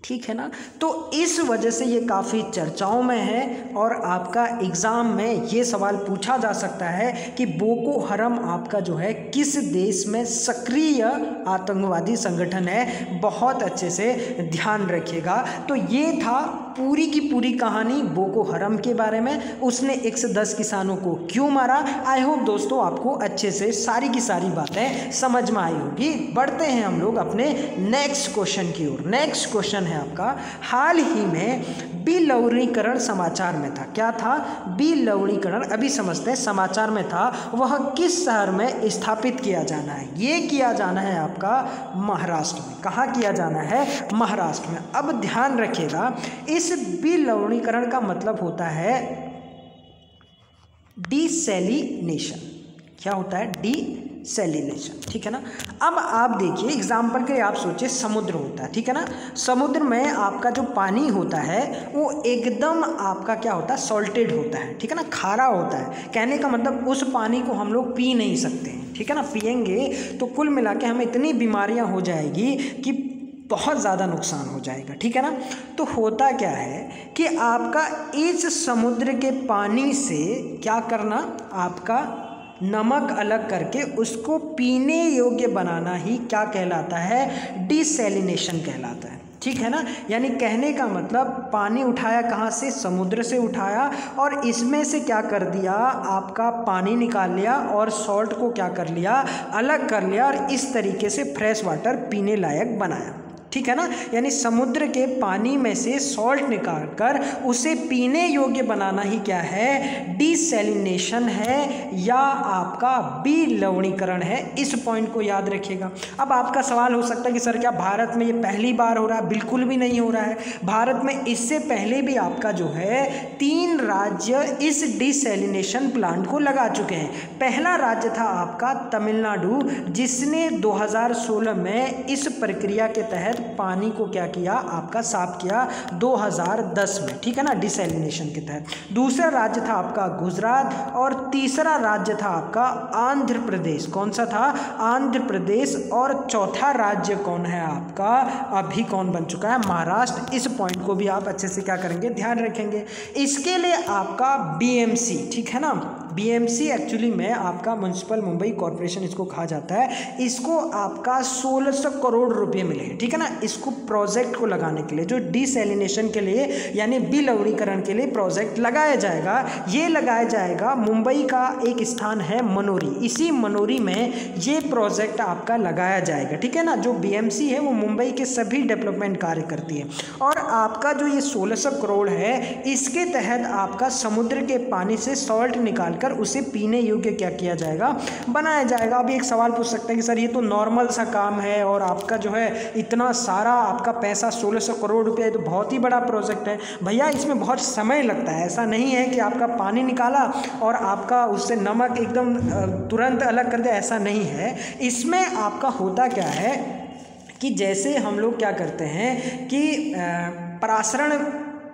ठीक है ना। तो इस वजह से ये काफ़ी चर्चाओं में है और आपका एग्ज़ाम में ये सवाल पूछा जा सकता है कि बोको हराम आपका जो है किस देश में सक्रिय आतंकवादी संगठन है। बहुत अच्छे से ध्यान रखिएगा। तो ये था पूरी की पूरी कहानी बोको हराम के बारे में। उसने 110 किसानों को क्यों मारा। आई होप दोस्तों आपको अच्छे से सारी की सारी बातें समझ में आई होगी। बढ़ते हैं हम लोग अपने नेक्स्ट क्वेश्चन की ओर। नेक्स्ट क्वेश्चन है आपका, हाल ही में बिलवणीकरण समाचार में था। क्या था, बिलवणीकरण, अभी समझते हैं। समाचार में था, वह किस शहर में स्थापित किया जाना है। ये किया जाना है आपका महाराष्ट्र में। कहाँ किया जाना है, महाराष्ट्र में। अब ध्यान रखिएगा, इस बिलवणीकरण का मतलब होता है डिसैलिनेशन। क्या होता है, डिसैलिनेशन, ठीक है ना। अब आप देखिए एग्जाम्पल के लिए आप सोचिए, समुद्र होता है, ठीक है ना। समुद्र में आपका जो पानी होता है वो एकदम आपका क्या होता है, सॉल्टेड होता है, ठीक है ना, खारा होता है। कहने का मतलब उस पानी को हम लोग पी नहीं सकते हैं, ठीक है ना। पिएंगे तो कुल मिला के हमें इतनी बीमारियां हो जाएगी कि बहुत ज़्यादा नुकसान हो जाएगा, ठीक है ना। तो होता क्या है कि आपका इस समुद्र के पानी से क्या करना, आपका नमक अलग करके उसको पीने योग्य बनाना ही क्या कहलाता है, डिसैलिनेशन कहलाता है, ठीक है ना। यानी कहने का मतलब पानी उठाया कहाँ से, समुद्र से उठाया और इसमें से क्या कर दिया, आपका पानी निकाल लिया और सॉल्ट को क्या कर लिया, अलग कर लिया और इस तरीके से फ्रेश वाटर पीने लायक बनाया, ठीक है ना। यानी समुद्र के पानी में से सॉल्ट निकालकर उसे पीने योग्य बनाना ही क्या है, डिसैलिनेशन है या आपका बिलवणीकरण है। इस पॉइंट को याद रखिएगा। अब आपका सवाल हो सकता है कि सर क्या भारत में ये पहली बार हो रहा है। बिल्कुल भी नहीं हो रहा है। भारत में इससे पहले भी आपका जो है 3 राज्य इस डिसैलिनेशन प्लांट को लगा चुके हैं। पहला राज्य था आपका तमिलनाडु, जिसने 2016 में इस प्रक्रिया के तहत पानी को क्या किया, आपका साफ किया 2010 में, ठीक है ना, डिसैलिनेशन के तहत। दूसरा राज्य था आपका गुजरात और तीसरा राज्य था आपका आंध्र प्रदेश। कौन सा था, आंध्र प्रदेश। और चौथा राज्य कौन है आपका, अभी कौन बन चुका है, महाराष्ट्र। इस पॉइंट को भी आप अच्छे से क्या करेंगे, ध्यान रखेंगे। इसके लिए आपका BMC, ठीक है ना, BMC एक्चुअली में आपका म्युनिसिपल मुंबई कॉरपोरेशन इसको कहा जाता है। इसको आपका 1600 करोड़ रुपए मिले, ठीक है ना, इसको प्रोजेक्ट को लगाने के लिए, जो डिसैलिनेशन के लिए यानी विलवणीकरण के लिए प्रोजेक्ट लगाया जाएगा। ये लगाया जाएगा मुंबई का एक स्थान है मनोरी, इसी मनोरी में ये प्रोजेक्ट आपका लगाया जाएगा, ठीक है ना। जो BMC है वो मुंबई के सभी डेवलपमेंट कार्य करती है। और आपका जो ये 1600 करोड़ है, इसके तहत आपका समुद्र के पानी से सॉल्ट निकालकर उसे पीने योग्य क्या किया जाएगा, बनाया जाएगा। अब एक सवाल पूछ सकते हैं कि सर ये तो नॉर्मल सा काम है और आपका जो है इतना सारा आपका पैसा 1600 करोड़ रुपया, तो बहुत ही बड़ा प्रोजेक्ट है। भैया इसमें बहुत समय लगता है, ऐसा नहीं है कि आपका पानी निकाला और आपका उससे नमक एकदम तुरंत अलग कर दिया, ऐसा नहीं है। इसमें आपका होता क्या है कि जैसे हम लोग क्या करते हैं कि परासरण,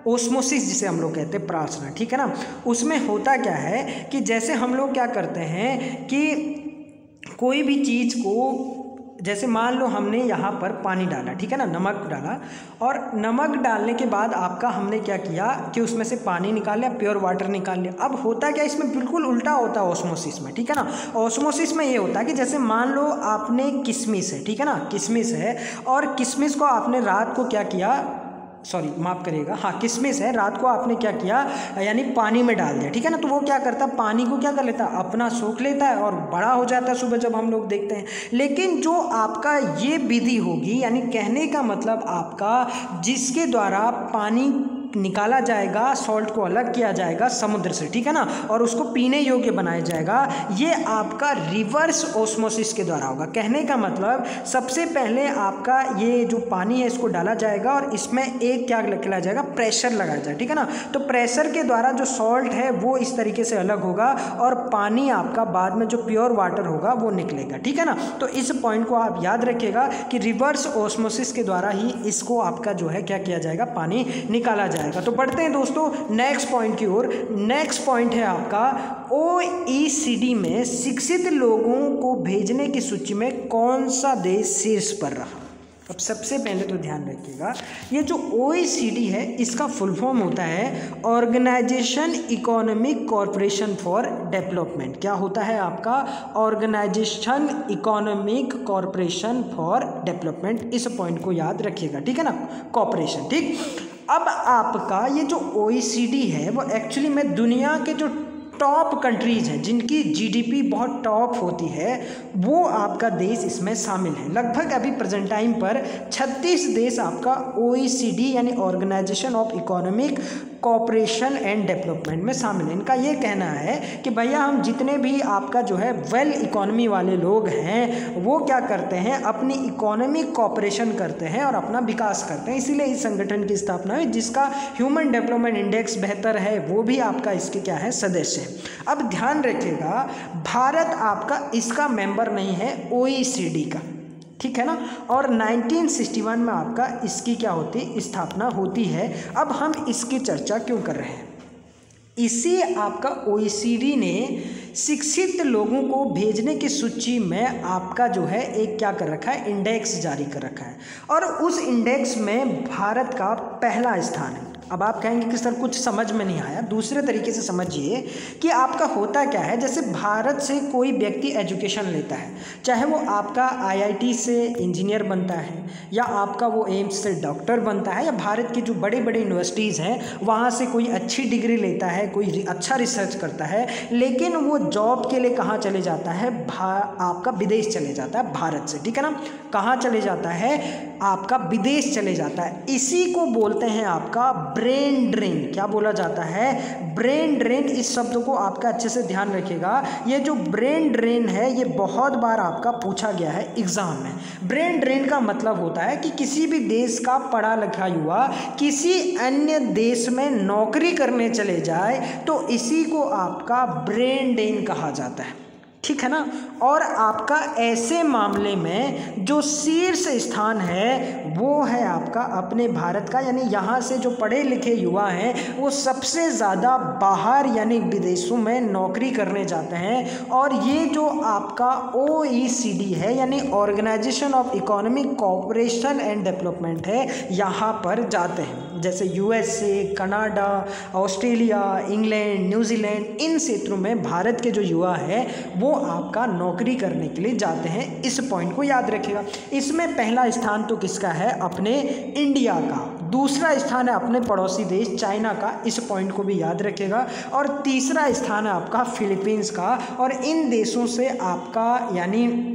ओस्मोसिस जिसे हम लोग कहते हैं, परासरण, ठीक है ना, उसमें होता क्या है कि जैसे हम लोग क्या करते हैं कि कोई भी चीज़ को, जैसे मान लो हमने यहाँ पर पानी डाला, ठीक है ना, नमक डाला, और नमक डालने के बाद आपका हमने क्या किया कि उसमें से पानी निकाल लिया, प्योर वाटर निकाल लिया। अब होता क्या, इसमें बिल्कुल उल्टा होता है ऑस्मोसिस में, ठीक है ना। ऑस्मोसिस में ये होता है कि जैसे मान लो आपने किशमिश है, ठीक है ना, किशमिश है, और किशमिश को आपने रात को क्या किया, सॉरी माफ़ करिएगा, हाँ किशमिश है, रात को आपने क्या किया यानी पानी में डाल दिया, ठीक है ना। तो वो क्या करता है, पानी को क्या कर लेता है, अपना सोख लेता है और बड़ा हो जाता है सुबह जब हम लोग देखते हैं। लेकिन जो आपका ये विधि होगी, यानी कहने का मतलब आपका जिसके द्वारा पानी निकाला जाएगा, सॉल्ट को अलग किया जाएगा समुद्र से, ठीक है ना, और उसको पीने योग्य बनाया जाएगा, ये आपका रिवर्स ओस्मोसिस के द्वारा होगा। कहने का मतलब सबसे पहले आपका ये जो पानी है इसको डाला जाएगा और इसमें एक क्या लगाया जाएगा, प्रेशर लगाया जाएगा, ठीक है ना। तो प्रेशर के द्वारा जो सॉल्ट है वो इस तरीके से अलग होगा और पानी आपका बाद में जो प्योर वाटर होगा वो निकलेगा, ठीक है ना। तो इस पॉइंट को आप याद रखिएगा कि रिवर्स ओस्मोसिस के द्वारा ही इसको आपका जो है क्या किया जाएगा, पानी निकाला जाएगा। तो बढ़ते हैं दोस्तों नेक्स्ट पॉइंट की ओर। नेक्स्ट पॉइंट है आपका OECD में शिक्षित लोगों को भेजने की सूची में कौन सा देश शीर्ष पर रहा। अब सबसे पहले तो ध्यान रखिएगा, ये जो OECD है इसका फुल फॉर्म होता है organisation economic corporation for development. क्या होता है आपका, organisation economic corporation for development. इस पॉइंट को याद रखिएगा, ठीक है ना, कॉरपोरेशन, ठीक। अब आपका ये जो OECD है वो एक्चुअली में दुनिया के जो टॉप कंट्रीज हैं जिनकी GDP बहुत टॉप होती है, वो आपका देश इसमें शामिल है। लगभग अभी प्रेजेंट टाइम पर 36 देश आपका OECD यानी organisation of economic cooperation and development में शामिल है। इनका ये कहना है कि भैया हम जितने भी आपका जो है वेल इकोनॉमी वाले लोग हैं वो क्या करते हैं, अपनी इकोनॉमिक कॉपरेशन करते हैं और अपना विकास करते हैं, इसीलिए इस संगठन की स्थापना हुई, जिसका ह्यूमन डेवलपमेंट इंडेक्स बेहतर है, वो भी आपका इसके क्या है, सदस्य है। अब ध्यान रखिएगा, भारत आपका इसका मेंबर नहीं है OECD का, ठीक है ना, और 1961 में आपका इसकी क्या होती है, स्थापना होती है। अब हम इसकी चर्चा क्यों कर रहे हैं, इसी आपका OECD ने शिक्षित लोगों को भेजने की सूची में आपका जो है एक क्या कर रखा है, इंडेक्स जारी कर रखा है, और उस इंडेक्स में भारत का पहला स्थान है। अब आप कहेंगे कि सर कुछ समझ में नहीं आया, दूसरे तरीके से समझिए कि आपका होता क्या है, जैसे भारत से कोई व्यक्ति एजुकेशन लेता है, चाहे वो आपका IIT से इंजीनियर बनता है या आपका वो एम्स से डॉक्टर बनता है, या भारत की जो बड़े बड़े यूनिवर्सिटीज़ हैं वहाँ से कोई अच्छी डिग्री लेता है, कोई अच्छा रिसर्च करता है, लेकिन वो जॉब के लिए कहाँ चले जाता है, आपका विदेश चले जाता है भारत से, ठीक है ना। कहाँ चले जाता है, आपका विदेश चले जाता है। इसी को बोलते हैं आपका ब्रेन ड्रेन। क्या बोला जाता है, ब्रेन ड्रेन। इस शब्द को आपका अच्छे से ध्यान रखिएगा, ये जो ब्रेन ड्रेन है ये बहुत बार आपका पूछा गया है एग्जाम में। ब्रेन ड्रेन का मतलब होता है कि किसी भी देश का पढ़ा लिखा युवा किसी अन्य देश में नौकरी करने चले जाए तो इसी को आपका ब्रेन ड्रेन कहा जाता है। ठीक है ना। और आपका ऐसे मामले में जो शीर्ष स्थान है वो है आपका अपने भारत का, यानी यहाँ से जो पढ़े लिखे युवा हैं वो सबसे ज़्यादा बाहर यानी विदेशों में नौकरी करने जाते हैं। और ये जो आपका OECD है यानी organisation of economic cooperation and development है, यहाँ पर जाते हैं। जैसे USA, Canada, Australia, England, New Zealand, इन क्षेत्रों में भारत के जो युवा है वो आपका नौकरी करने के लिए जाते हैं। इस पॉइंट को याद रखिएगा। इसमें पहला स्थान तो किसका है? अपने इंडिया का। दूसरा स्थान है अपने पड़ोसी देश चाइना का, इस पॉइंट को भी याद रखिएगा। और तीसरा स्थान है आपका फिलीपींस का। और इन देशों से आपका यानी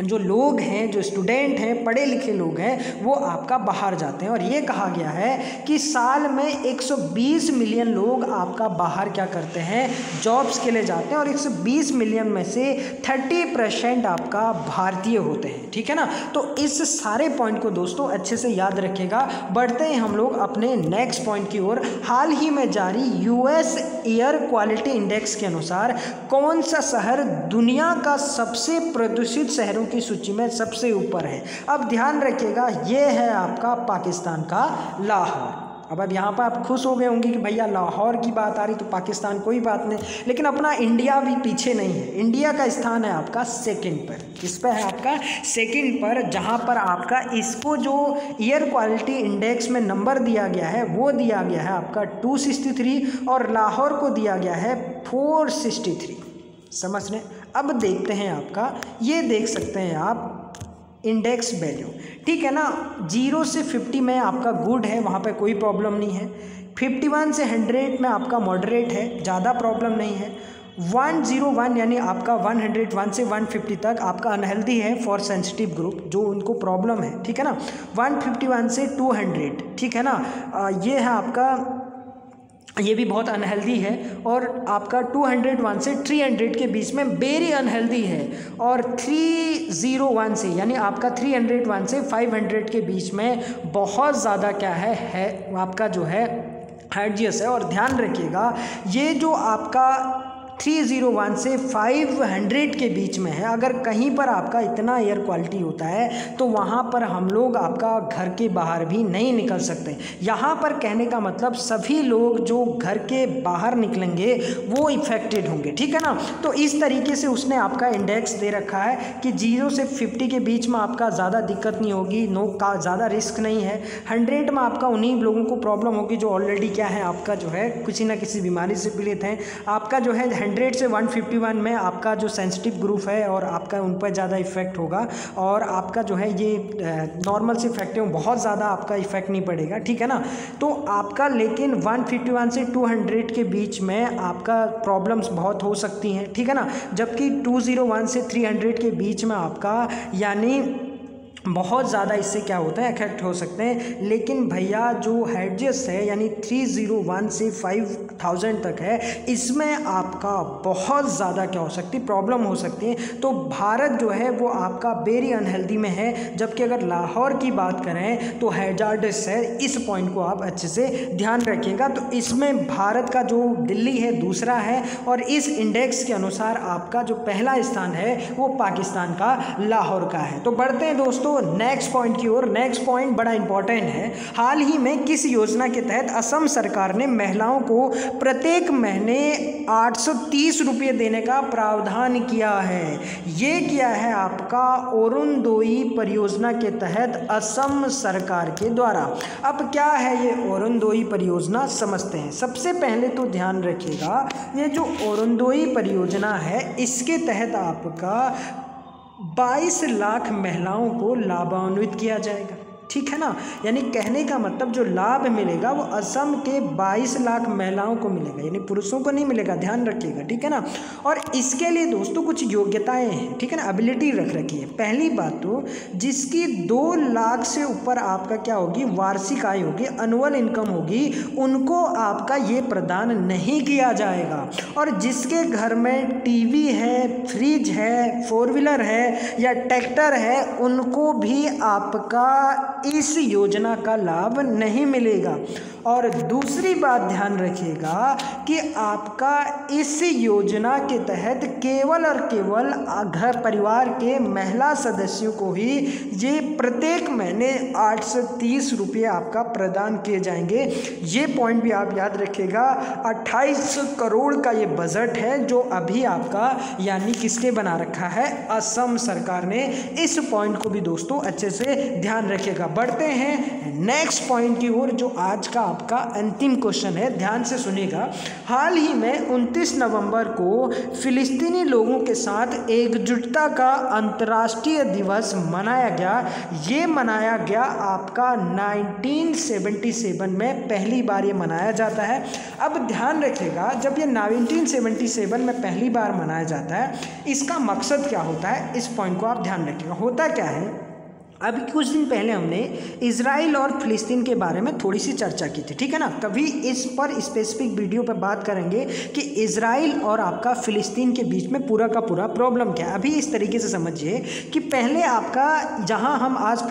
जो लोग हैं, जो स्टूडेंट हैं, पढ़े लिखे लोग हैं, वो आपका बाहर जाते हैं। और ये कहा गया है कि साल में 120 मिलियन लोग आपका बाहर क्या करते हैं? जॉब्स के लिए जाते हैं। और 120 मिलियन में से 30% आपका भारतीय होते हैं, ठीक है ना। तो इस सारे पॉइंट को दोस्तों अच्छे से याद रखिएगा। बढ़ते हैं हम लोग अपने नेक्स्ट पॉइंट की ओर। हाल ही में जारी US एयर क्वालिटी इंडेक्स के अनुसार कौन सा शहर दुनिया का सबसे प्रदूषित शहरों की सूची में सबसे ऊपर है? अब ध्यान रखिएगा, ये है आपका पाकिस्तान का लाहौर। अब यहाँ पर आप खुश हो गए होंगे कि भैया लाहौर की बात आ रही तो पाकिस्तान कोई बात नहीं, लेकिन अपना इंडिया भी पीछे नहीं है। इंडिया का स्थान है आपका सेकंड पर। किस पर है आपका? सेकंड पर, जहाँ पर आपका इसको जो एयर क्वालिटी इंडेक्स में नंबर दिया गया है वो दिया गया है आपका 263 और लाहौर को दिया गया है 463। समझ रहे? अब देखते हैं आपका, ये देख सकते हैं आप इंडेक्स वैल्यू, ठीक है ना। 0 से 50 में आपका गुड है, वहाँ पे कोई प्रॉब्लम नहीं है। 51 से 100 में आपका मॉडरेट है, ज़्यादा प्रॉब्लम नहीं है। 101 यानी आपका 101 से 150 तक आपका अनहेल्दी है फॉर सेंसिटिव ग्रुप, जो उनको प्रॉब्लम है, ठीक है ना। 151 से 200, ठीक है ना, ये है आपका, ये भी बहुत अनहेल्दी है। और आपका 201 से 300 के बीच में वेरी अनहेल्दी है। और 301 से यानी आपका 301 से 500 के बीच में बहुत ज़्यादा क्या है आपका जो है हैजियस है। और ध्यान रखिएगा, ये जो आपका 301 से 500 के बीच में है, अगर कहीं पर आपका इतना एयर क्वालिटी होता है तो वहाँ पर हम लोग आपका घर के बाहर भी नहीं निकल सकते। यहाँ पर कहने का मतलब सभी लोग जो घर के बाहर निकलेंगे वो इफेक्टेड होंगे, ठीक है ना। तो इस तरीके से उसने आपका इंडेक्स दे रखा है कि 0 से 50 के बीच में आपका ज़्यादा दिक्कत नहीं होगी, नो का ज़्यादा रिस्क नहीं है। 100 में आपका उन्हीं लोगों को प्रॉब्लम होगी जो ऑलरेडी क्या है आपका जो है किसी ना किसी बीमारी से पीड़ित हैं। आपका जो है 100 से 151 में आपका जो सेंसिटिव ग्रुप है और आपका उन पर ज़्यादा इफेक्ट होगा। और आपका जो है ये नॉर्मल से इफेक्टिव, बहुत ज़्यादा आपका इफेक्ट नहीं पड़ेगा, ठीक है ना। तो आपका लेकिन 151 से 200 के बीच में आपका प्रॉब्लम्स बहुत हो सकती हैं, ठीक है ना। जबकि 201 से 300 के बीच में आपका यानी बहुत ज़्यादा इससे क्या होता है इफेक्ट हो सकते हैं। लेकिन भैया जो हैजियस है यानी 301 से 5000 तक है, इसमें आपका बहुत ज़्यादा क्या हो सकती है प्रॉब्लम हो सकती है। तो भारत जो है वो आपका वेरी अनहेल्दी में है। जबकि अगर लाहौर की बात करें तो हैजार्डस है। इस पॉइंट को आप अच्छे से ध्यान रखिएगा। तो इसमें भारत का जो दिल्ली है दूसरा है। और इस इंडेक्स के अनुसार आपका जो पहला स्थान है वो पाकिस्तान का लाहौर का है। तो बढ़ते हैं दोस्तों नेक्स्ट पॉइंट की ओर। नेक्स्ट पॉइंट बड़ा इंपॉर्टेंट है। हाल ही में किस योजना के तहत असम सरकार ने महिलाओं को प्रत्येक महीने 830 रुपये देने का प्रावधान किया है? ये किया है आपका अरुणोदय परियोजना के तहत असम सरकार के द्वारा। अब क्या है ये अरुणोदय परियोजना, समझते हैं। सबसे पहले तो ध्यान रखिएगा, ये जो अरुणोदय परियोजना है इसके तहत आपका 22 लाख महिलाओं को लाभान्वित किया जाएगा, ठीक है ना। यानी कहने का मतलब जो लाभ मिलेगा वो असम के 22 लाख महिलाओं को मिलेगा, यानी पुरुषों को नहीं मिलेगा, ध्यान रखिएगा, ठीक है ना। और इसके लिए दोस्तों कुछ योग्यताएं हैं, ठीक है ना, एबिलिटी रख रखी है। पहली बात तो जिसकी 2 लाख से ऊपर आपका क्या होगी वार्षिक आय होगी, एनुअल इनकम होगी, उनको आपका ये प्रदान नहीं किया जाएगा। और जिसके घर में टीवी है, फ्रिज है, 4 व्हीलर है या ट्रैक्टर है, उनको भी आपका इस योजना का लाभ नहीं मिलेगा। और दूसरी बात ध्यान रखिएगा कि आपका इस योजना के तहत केवल और केवल घर परिवार के महिला सदस्यों को ही ये प्रत्येक महीने 830 रुपये आपका प्रदान किए जाएंगे। ये पॉइंट भी आप याद रखिएगा। 28 करोड़ का ये बजट है जो अभी आपका यानी किसने बना रखा है, असम सरकार ने। इस पॉइंट को भी दोस्तों अच्छे से ध्यान रखिएगा। बढ़ते हैं नेक्स्ट पॉइंट की ओर जो आज का आपका अंतिम क्वेश्चन है, ध्यान से सुनिएगा। हाल ही में 29 नवंबर को फिलिस्तीनी लोगों के साथ एकजुटता का अंतर्राष्ट्रीय दिवस मनाया गया। ये मनाया गया आपका 1977 में पहली बार ये मनाया जाता है। अब ध्यान रखिएगा, जब ये 1977 में पहली बार मनाया जाता है, इसका मकसद क्या होता है, इस पॉइंट को आप ध्यान रखिएगा। होता क्या है, अभी कुछ दिन पहले हमने इजराइल और फिलिस्तीन के बारे में थोड़ी सी चर्चा की थी, ठीक है ना। कभी इस पर स्पेसिफिक वीडियो पर बात करेंगे कि इजराइल और आपका फिलिस्तीन के बीच में पूरा का पूरा प्रॉब्लम क्या है। अभी इस तरीके से समझिए कि पहले आपका जहां हम आज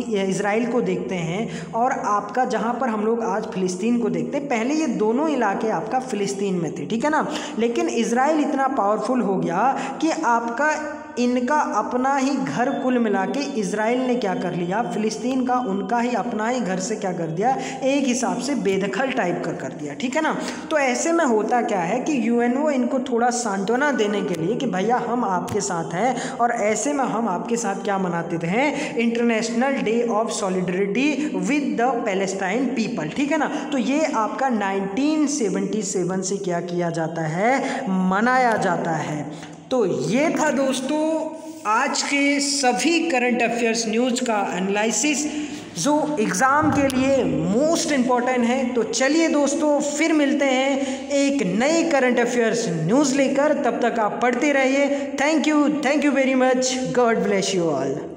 इजराइल को देखते हैं और आपका जहां पर हम लोग आज फिलिस्तीन को देखते हैं, पहले ये दोनों इलाके आपका फिलिस्तीन में थे, ठीक है ना। लेकिन इजराइल इतना पावरफुल हो गया कि आपका इनका अपना ही घर कुल मिला के इजराइल ने क्या कर लिया, फिलिस्तीन का उनका ही अपना ही घर से क्या कर दिया, एक हिसाब से बेदखल टाइप का कर दिया, ठीक है ना। तो ऐसे में होता क्या है कि यूएनओ इनको थोड़ा सांत्वना देने के लिए कि भैया हम आपके साथ हैं, और ऐसे में हम आपके साथ क्या मनाते थे, international day of solidarity with the Palestine people, ठीक है ना। तो ये आपका 1977 से क्या किया जाता है, मनाया जाता है। तो ये था दोस्तों आज के सभी करंट अफेयर्स न्यूज़ का एनालिसिस जो एग्ज़ाम के लिए मोस्ट इम्पॉर्टेंट है। तो चलिए दोस्तों फिर मिलते हैं एक नई करंट अफेयर्स न्यूज़ लेकर, तब तक आप पढ़ते रहिए। Thank you very much, God bless you all.